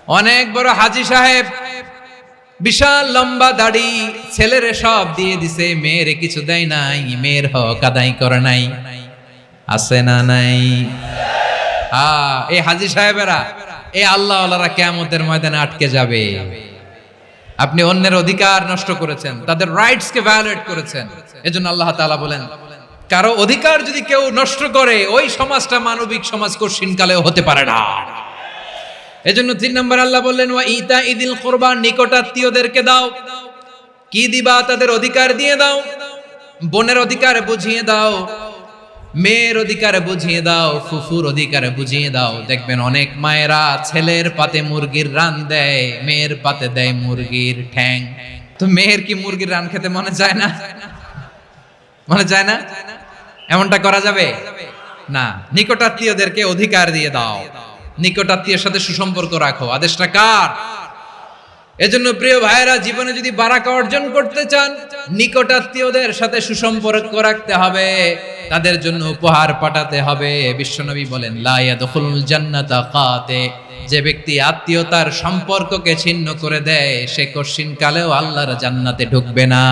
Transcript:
অনেক বড় হাজী সাহেব, বিশাল লম্বা দাড়ি, ছেলেরে সব দিয়ে দিছে, মেয়েরে কিছু দেয় নাই, মেয়ের হক আদায় করে নাই। আছে না নাই? এই হাজী সাহেবেরা, এই আল্লাহওয়ালারা কিয়ামতের ময়দানে আটকে যাবে। আপনি অন্যের অধিকার নষ্ট করেছেন, তাদের রাইটস কে ভায়োলেট করেছেন। এজন্য আল্লাহ তাআলা বলেন, কারো অধিকার যদি কেউ নষ্ট করে, ওই সমাজটা মানবিক সমাজ কঠিনকালেও হতে পারে না। এজন্য 3 নম্বর আল্লাহ বললেন, ওয়া ইতা ইদিল কুরবা, নিকটাত্মীয়দেরকে দাও। কি দিবা? তাদের অধিকার দিয়ে দাও। বোনের অধিকার বুঝিয়ে দাও, মেয়ের অধিকার বুঝিয়ে দাও, ফুফুর অধিকার বুঝিয়ে দাও। দেখবেন অনেক মায়েরা ছেলের পাতে মুরগির রান দেয়, মেয়ের পাতে দেয় মুরগির ঠ্যাং। তো মেয়ের কি মুরগির রান খেতে মনে যায় না? মনে যায় না? এমনটা করা যাবে না। নিকটাত্মীয়দেরকে অধিকার দিয়ে দাও, নিকটাত্মীয়ের সাথে সুসম্পর্ক রাখো। আদেশটা কার? এজন্য প্রিয় ভাইয়েরা, জীবনে যদি বারাকা অর্জন করতে চান, নিকটাত্মীয়দের সাথে সুসম্পর্ক রাখতে হবে, তাদের জন্য উপহার পাঠাতে হবে। বিশ্বনবী বলেন, লা ইয়াদখুলুল জান্নাতা কাতে, যে ব্যক্তি আত্মীয়তার সম্পর্ককে ছিন্ন করে দেয়, সে কঠিন কালেও আল্লাহর জান্নাতে ঢুকবে না।